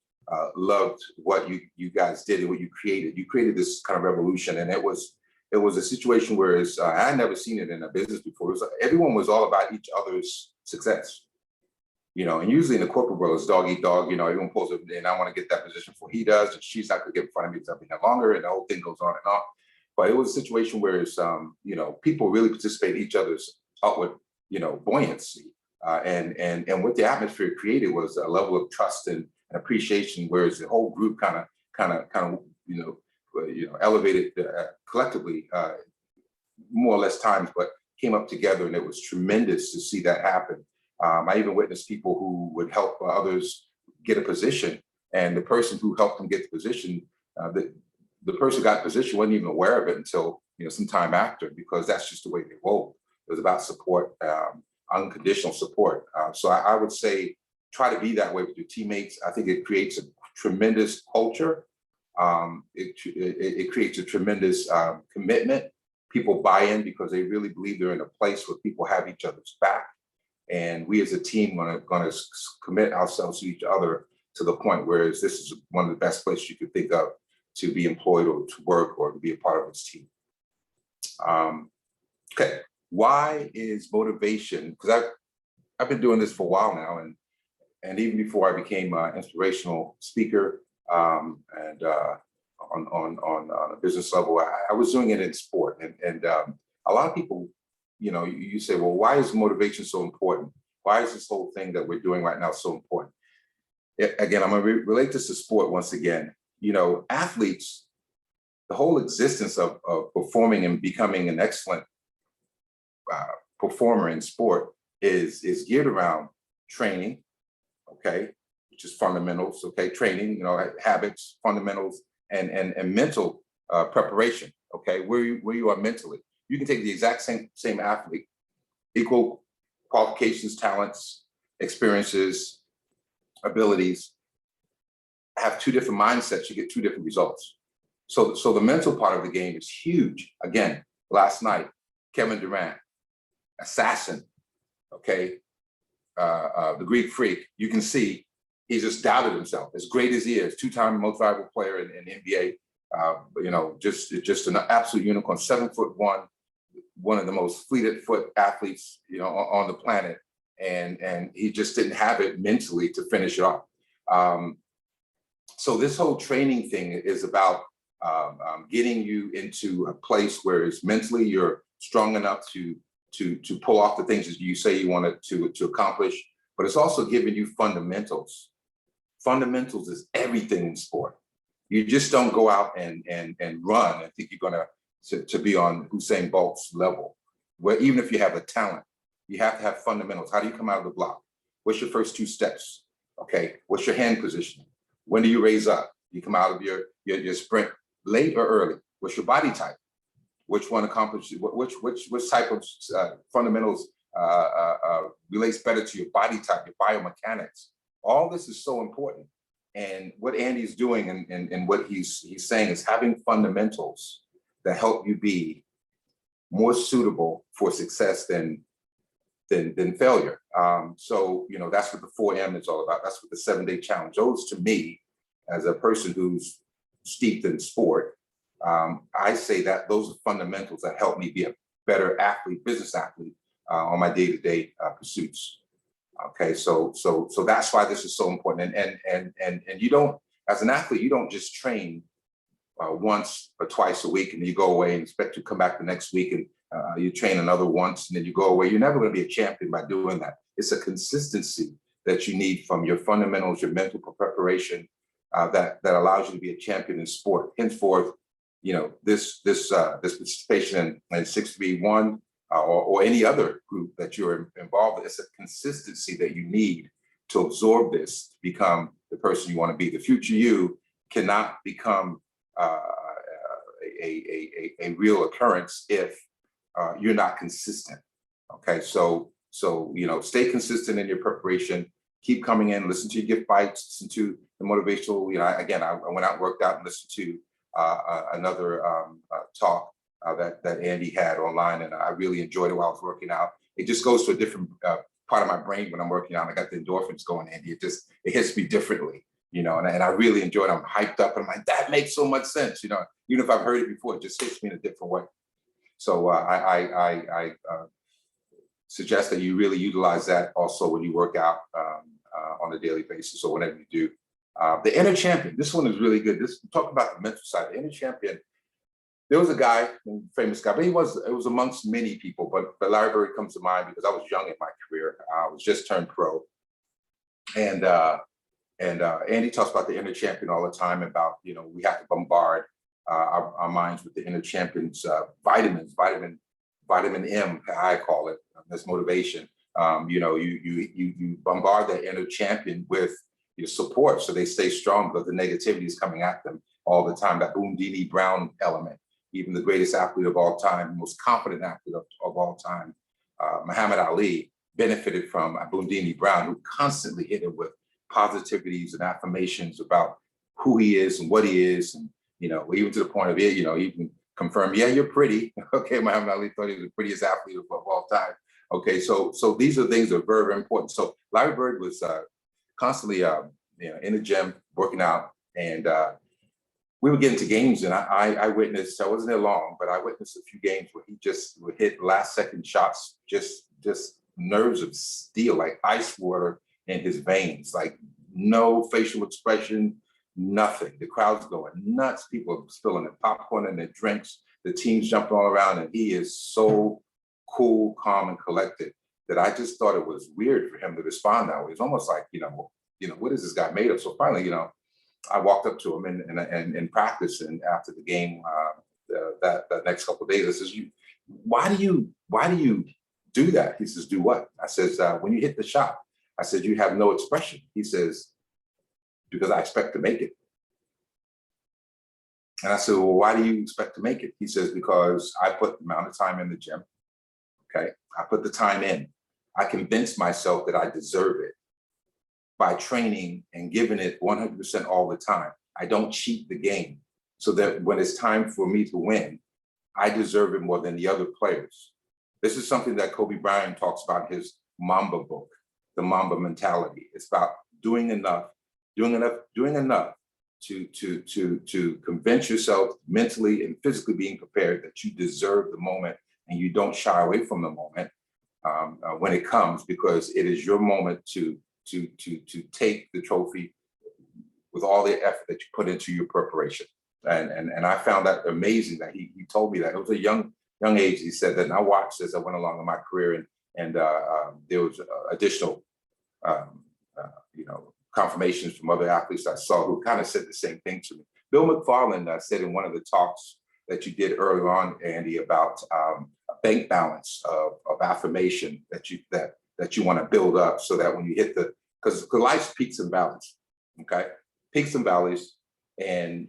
loved what you guys did and what you created. You created this kind of revolution, and it was a situation where I had never seen it in a business before. Everyone was all about each other's success. And usually in the corporate world, it's dog eat dog. Everyone pulls up and I want to get that position before he does, and she's not going to get in front of me because I've been here longer, and the whole thing goes on and on. But it was a situation where it's, people really participate in each other's upward, buoyancy, and what the atmosphere created was a level of trust and appreciation, whereas the whole group kind of elevated collectively more or less times, but came up together, and it was tremendous to see that happen. I even witnessed people who would help others get a position, and the person who helped them get the position, the person who got the position wasn't even aware of it until some time after, because that's just the way they roll. It was about support, unconditional support. So I would say try to be that way with your teammates. I think it creates a tremendous culture. It creates a tremendous commitment. People buy in because they really believe they're in a place where people have each other's back. And we as a team going to commit ourselves to each other to the point where this is one of the best places you could think of to be employed or to work or to be a part of this team. Okay, why is motivation? Because I've been doing this for a while now, and even before I became an inspirational speaker and on a business level, I was doing it in sport, and a lot of people, you say, well, why is motivation so important? Why is this whole thing that we're doing right now so important? Again, I'm going to relate this to sport once again. Athletes, the whole existence of performing and becoming an excellent performer in sport is geared around training, okay, which is fundamentals, okay, training, habits, fundamentals, and mental preparation, okay, where you are mentally. You can take the exact same athlete, equal qualifications, talents, experiences, abilities, have two different mindsets, you get two different results. So the mental part of the game is huge. Again, last night, Kevin Durant, assassin, okay, the Greek freak, you can see he just doubted himself. As great as he is, two-time most valuable player in the NBA, just an absolute unicorn, 7'1", one of the most fleet-of-foot athletes, on the planet, and he just didn't have it mentally to finish it off. So this whole training thing is about getting you into a place where it's mentally you're strong enough to pull off the things that you say you want to accomplish, but it's also giving you fundamentals. Fundamentals is everything in sport. You just don't go out and run and think you're going to be on Usain Bolt's level. Where even if you have a talent, you have to have fundamentals. How do you come out of the block? What's your first two steps? Okay, what's your hand positioning? When do you raise up? You come out of your sprint late or early? What's your body type? Which one accomplishes, which type of fundamentals relates better to your body type, your biomechanics? All this is so important. And what Andy's doing and what he's saying is having fundamentals that help you be more suitable for success than failure. So, that's what the 4M is all about. That's what the 7-day challenge. Those, to me, as a person who's steeped in sport, I say that those are fundamentals that help me be a better athlete, business athlete, on my day-to-day pursuits. Okay, so that's why this is so important. And you don't, as an athlete, you don't just train once or twice a week and you go away and expect to come back the next week and you train another once and then you go away. You're never going to be a champion by doing that. It's a consistency that you need from your fundamentals, your mental preparation, that allows you to be a champion in sport. Henceforth, this participation in 631 or any other group that you're involved in, it's a consistency that you need to absorb this to become the person you want to be. The future you cannot become a real occurrence if you're not consistent. Okay, so stay consistent in your preparation. Keep coming in, listen to your gift bites, listen to the motivational. I went out and worked out and listened to another talk that Andy had online, and I really enjoyed it while I was working out. It just goes to a different part of my brain when I'm working out. I got the endorphins going, Andy. It hits me differently, and I really enjoyed it. I'm hyped up, and I'm like, that makes so much sense, Even if I've heard it before, it just hits me in a different way. So I suggest that you really utilize that also when you work out on a daily basis or whenever you do. The inner champion, this one is really good. Talk about the mental side. The inner champion, there was a guy, a famous guy, but it was amongst many people, but Larry Bird comes to mind because I was young in my career. I was just turned pro. And Andy talks about the inner champion all the time about, we have to bombard our minds with the inner champion's vitamins, vitamin M, I call it. That's motivation. You bombard that inner champion with your support so they stay strong, because the negativity is coming at them all the time. That Boondini Brown element, even the greatest athlete of all time, most confident athlete of all time, Muhammad Ali, benefited from Boondini Brown, who constantly hit him with positivities and affirmations about who he is and what he is. And, even to the point of it, even confirm, yeah, you're pretty. Okay, Muhammad Ali thought he was the prettiest athlete of all time. Okay, so these are things that are very, very important. So Larry Bird was constantly in the gym, working out, and we would get into games, and I witnessed, I wasn't there long, but I witnessed a few games where he just would hit last second shots, just nerves of steel, like ice water in his veins, like no facial expression, nothing. The crowd's going nuts. People are spilling their popcorn and their drinks. The team's jumping all around, and he is so cool, calm, and collected that I just thought it was weird for him to respond that way. It's almost like, what is this guy made of? So finally, I walked up to him and in practice, and after the game, that next couple of days, I says, why do you do that? He says, do what? I says, when you hit the shot, I said, you have no expression. He says, because I expect to make it. And I said, well, why do you expect to make it? He says, because I put the amount of time in the gym. Okay, I put the time in. I convinced myself that I deserve it by training and giving it 100% all the time. I don't cheat the game, so that when it's time for me to win, I deserve it more than the other players. This is something that Kobe Bryant talks about in his Mamba book, the Mamba mentality. It's about doing enough to convince yourself mentally and physically being prepared that you deserve the moment, and you don't shy away from the moment when it comes, because it is your moment to take the trophy with all the effort that you put into your preparation. And I found that amazing that he told me that. It was a young age. He said that, and I watched as I went along in my career, and there was additional confirmations from other athletes I saw who kind of said the same thing to me. Bill McFarland said in one of the talks that you did earlier on, Andy, about a bank balance of affirmation that you want to build up, so that when you hit because life's peaks and valleys, okay? Peaks and valleys, and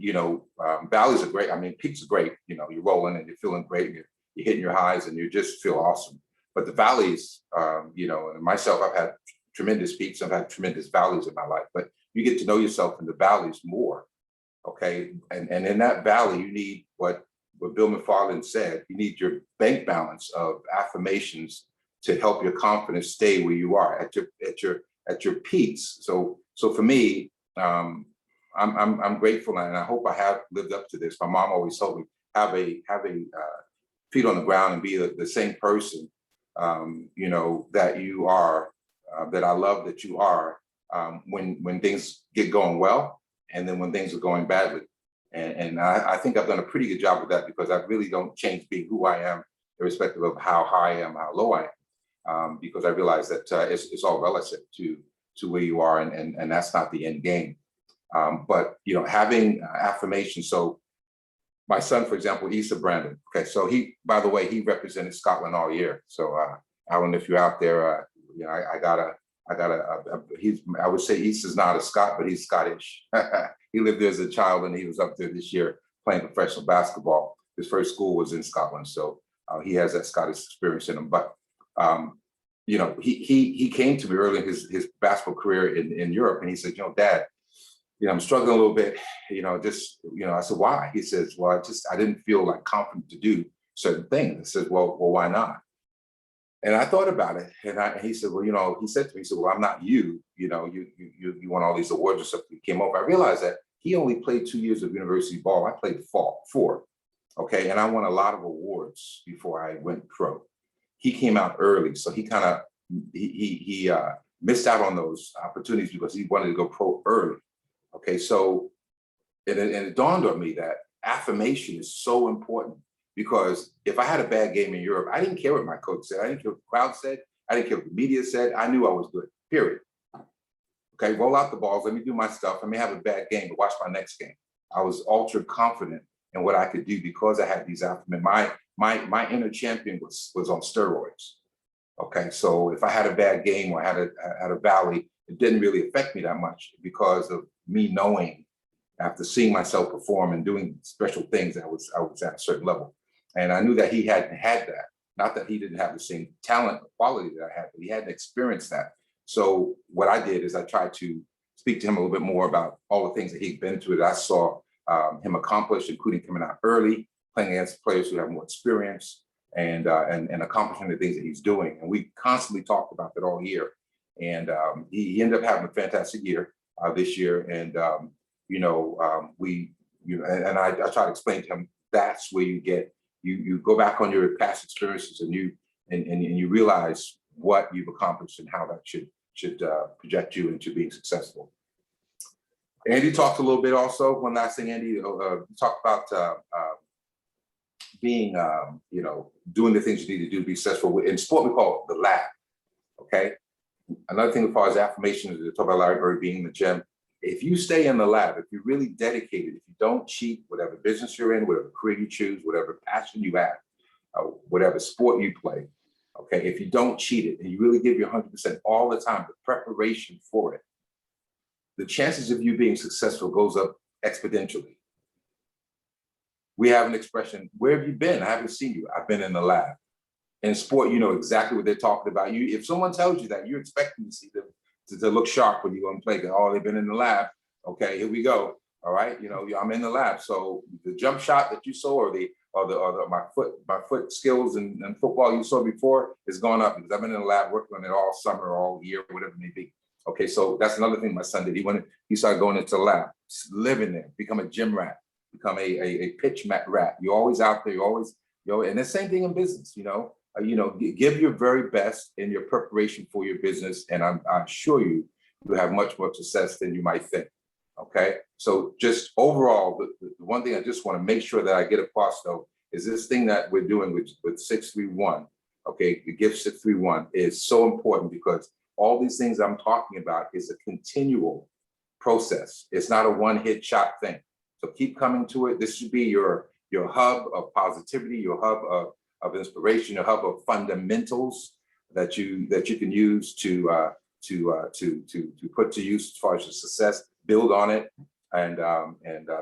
valleys are great. I mean, peaks are great. You're rolling and you're feeling great, and you're hitting your highs, and you just feel awesome. But the valleys, and myself, I've had tremendous peaks, I've had tremendous valleys in my life, but you get to know yourself in the valleys more, okay? And in that valley, you need what Bill McFarland said, you need your bank balance of affirmations to help your confidence stay where you are at your peaks. So for me, I'm grateful, and I hope I have lived up to this. My mom always told me, have a feet on the ground and be the same person, that you are, that I love that you are, when things get going well, and then when things are going badly. And I think I've done a pretty good job with that, because I really don't change being who I am, irrespective of how high I am, how low I am, because I realize that it's all relative to where you are, and that's not the end game. But having affirmation. So my son, for example, Issa Brandon. Okay, so by the way, he represented Scotland all year. So I don't know if you're out there. I would say Issa's not a Scot, but he's Scottish. He lived there as a child, and he was up there this year playing professional basketball. His first school was in Scotland, so he has that Scottish experience in him. But he came to me early in his basketball career in Europe, and he said, Dad, I'm struggling a little bit. I said, why? He says, well, I didn't feel like confident to do certain things. I said, well, why not? And I thought about it, and he said, well, he said to me, he said, well, I'm not you. You won all these awards and stuff. He came over. I realized that he only played 2 years of university ball. I played 4. Okay, and I won a lot of awards before I went pro. He came out early, so he kind of he missed out on those opportunities because he wanted to go pro early. Okay, so it dawned on me that affirmation is so important, because if I had a bad game in Europe, I didn't care what my coach said. I didn't care what the crowd said. I didn't care what the media said. I knew I was good, period. Okay, roll out the balls. Let me do my stuff. I may have a bad game, but watch my next game. I was ultra confident in what I could do because I had these affirmations. My inner champion was on steroids. Okay, so if I had a bad game or had a valley, it didn't really affect me that much because of me knowing after seeing myself perform and doing special things, I was at a certain level. And I knew that he hadn't had that. Not that he didn't have the same talent or quality that I had, but he hadn't experienced that. So what I did is I tried to speak to him a little bit more about all the things that he'd been through that I saw him accomplish, including coming out early, playing against players who have more experience, and accomplishing the things that he's doing. And we constantly talked about that all year. And he ended up having a fantastic year this year. And I try to explain to him that's where you get you go back on your past experiences and you realize what you've accomplished and how that should project you into being successful. Andy talked a little bit also. One last thing, Andy, talked about being, doing the things you need to do to be successful. In sport, we call it the lab, okay? Another thing as far as affirmations, we talk about library being in the gym. If you stay in the lab, if you're really dedicated, if you don't cheat, whatever business you're in, whatever career you choose, whatever passion you have, whatever sport you play, okay, if you don't cheat it and you really give your 100% all the time, the preparation for it, the chances of you being successful goes up exponentially. We have an expression, where have you been? I haven't seen you. I've been in the lab. In sport, you know exactly what they're talking about. If someone tells you that, you're expecting to see them to look sharp when you go and play. Oh, they've been in the lab. Okay, here we go. All right, I'm in the lab. So the jump shot that you saw, or my foot skills in football you saw before is gone up because I've been in the lab working on it all summer, all year, whatever it may be. Okay, so that's another thing my son did. He started going into the lab, living there, become a gym rat, become a pitch mat rat. You're always out there. You're always, and the same thing in business. Give your very best in your preparation for your business, and I'm sure you'll have much more success than you might think. Okay, so just overall, the one thing I just want to make sure that I get across though is this thing that we're doing with 631. Okay, the gift 631 is so important because all these things I'm talking about is a continual process. It's not a one-hit shot thing. So keep coming to it. This should be your hub of positivity, your hub of inspiration, your hub of fundamentals that you can use to put to use as far as your success. Build on it, and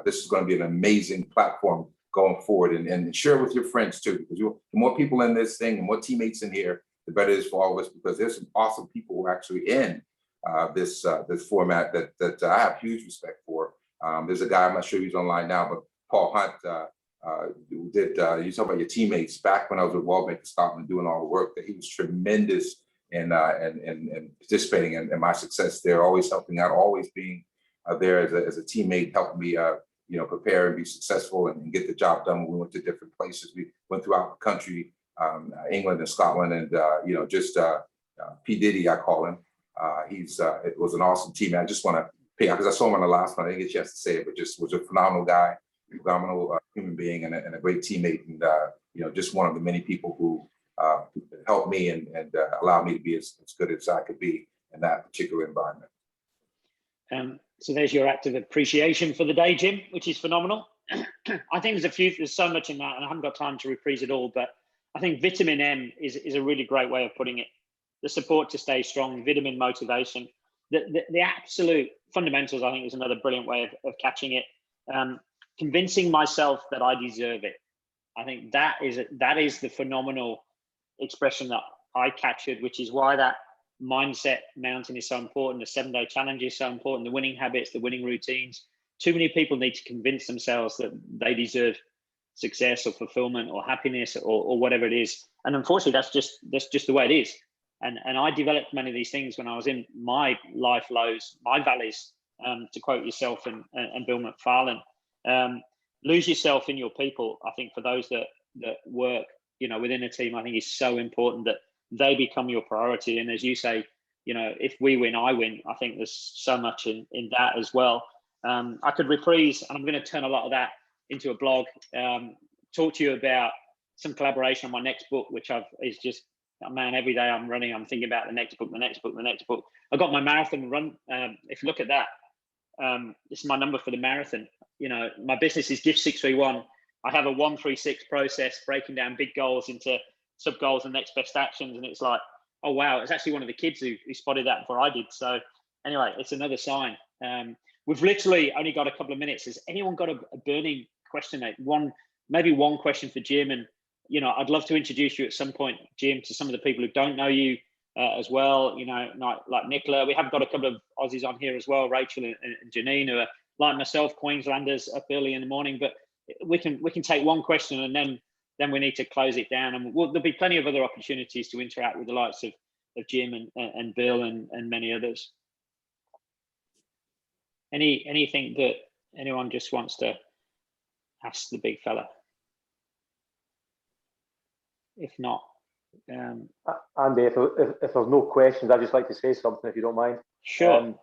this is going to be an amazing platform going forward. And share with your friends too, because the more people in this thing, the more teammates in here, the better it is for all of us. Because there's some awesome people who are actually in this format that I have huge respect for. There's a guy, I'm not sure he's online now, but Paul Hunt. You talk about your teammates back when I was with Waldmaker Scotland doing all the work, that he was tremendous in participating in my success there, always helping out, always being there as a teammate, helping me prepare and be successful and get the job done when we went to different places. We went throughout the country, England and Scotland, and P. Diddy, I call him. It was an awesome team. I just want to pay out because I saw him on the last one. I didn't get a chance to say it, but just was a phenomenal guy, phenomenal human being, and a great teammate, and just one of the many people who helped me and allowed me to be as good as I could be in that particular environment.
So there's your act of appreciation for the day, Jim, which is phenomenal. I think there's so much in that, and I haven't got time to reprise it all, but I think vitamin M is a really great way of putting it. The support to stay strong, vitamin motivation, the absolute fundamentals, I think, is another brilliant way of catching it. Convincing myself that I deserve it. I think that is the phenomenal expression that I captured, which is why that mindset mountain is so important. The 7-day challenge is so important. The winning habits, the winning routines. Too many people need to convince themselves that they deserve success or fulfillment or happiness or whatever it is. And unfortunately, that's just the way it is. And I developed many of these things when I was in my life lows, my valleys, to quote yourself and Bill McFarlane. Lose yourself in your people. I think for those that work, within a team, I think is so important that they become your priority. And as you say, if we win, I win. I think there's so much in that as well. I could reprise, and I'm going to turn a lot of that into a blog, talk to you about some collaboration on my next book, which is just, man, every day I'm running, I'm thinking about the next book. I got my marathon run. If you look at that, this is my number for the marathon. My business is Gift 631. I have a 1-3-6 process, breaking down big goals into sub goals and next best actions. And it's like, oh wow, it's actually one of the kids who spotted that before I did. So anyway, it's another sign. We've literally only got a couple of minutes. Has anyone got a burning question, mate? Maybe one question for Jim, and I'd love to introduce you at some point, Jim, to some of the people who don't know you as well. Like Nicola. We have got a couple of Aussies on here as well, Rachel and Janine, who are like myself, Queenslanders, up early in the morning. But we can take one question, and then we need to close it down. And there'll be plenty of other opportunities to interact with the likes of Jim and Bill and many others. Anything that anyone just wants to ask the big fella? If not,
Andy, if there's no questions, I'd just like to say something, if you don't mind.
Sure.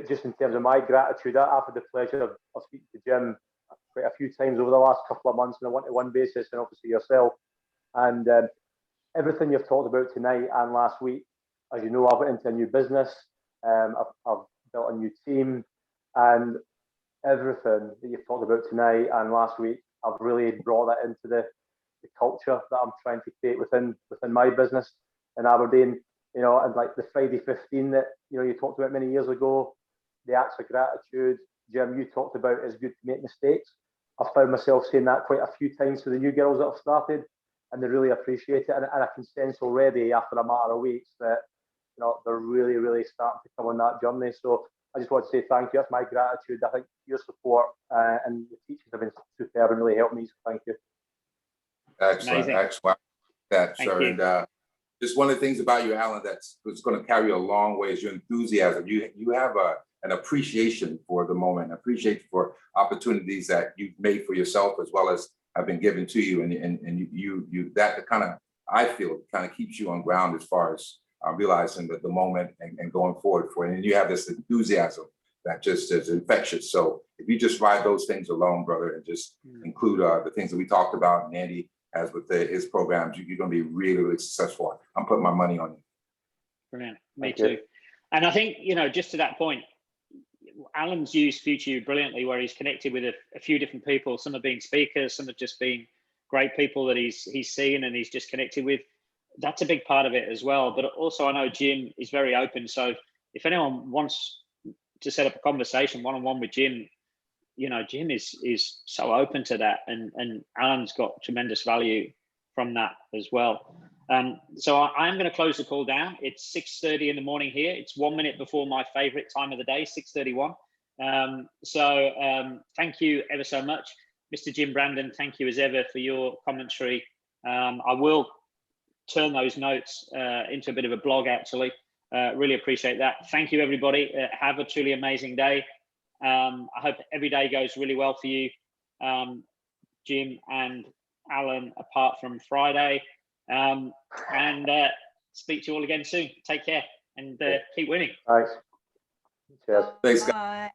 Just in terms of my gratitude, I've had the pleasure of speaking to Jim quite a few times over the last couple of months on a one-to-one basis, and obviously yourself. And everything you've talked about tonight and last week, as you know, I've went into a new business. I've built a new team, and everything that you've talked about tonight and last week, I've really brought that into the culture that I'm trying to create within my business in Aberdeen. And like the Friday 15 that you talked about many years ago, the acts of gratitude, Jim, you talked about it's good to make mistakes. I've found myself saying that quite a few times to the new girls that have started, and they really appreciate it. And I can sense already after a matter of weeks that they're really, really starting to come on that journey. So I just want to say thank you. That's my gratitude. I think your support and the teachings have been superb and really helped me. So thank you.
Excellent, excellent. That, sir. And just one of the things about you, Alan, that's going to carry you a long way is your enthusiasm. You have an appreciation for the moment, appreciation for opportunities that you've made for yourself as well as have been given to you, and you that kind of, I feel, kind of keeps you on ground as far as realizing that the moment and going forward for it. And you have this enthusiasm that just is infectious. So if you just ride those things alone, brother, and just include the things that we talked about, and Andy has with his programs, you're going to be really, really successful. I'm putting my money on you.
Brilliant. Me too. And I think, just to that point, Alan's used Future You brilliantly, where he's connected with a few different people. Some have been speakers, some have just been great people that he's seen and he's just connected with. That's a big part of it as well. But also I know Jim is very open. So if anyone wants to set up a conversation one-on-one with Jim, Jim is so open to that, and Alan's got tremendous value from that as well. So I'm going to close the call down. It's 6:30 in the morning here. It's 1 minute before my favorite time of the day, 6:31. Thank you ever so much, Mr. Jim Brandon. Thank you as ever for your commentary. I will turn those notes into a bit of a blog, actually. Really appreciate that. Thank you, everybody. Have a truly amazing day. I hope every day goes really well for you, Jim and Alan, apart from Friday. And speak to you all again soon. Take care and keep winning.
Thanks. Cheers.
Thanks, guys.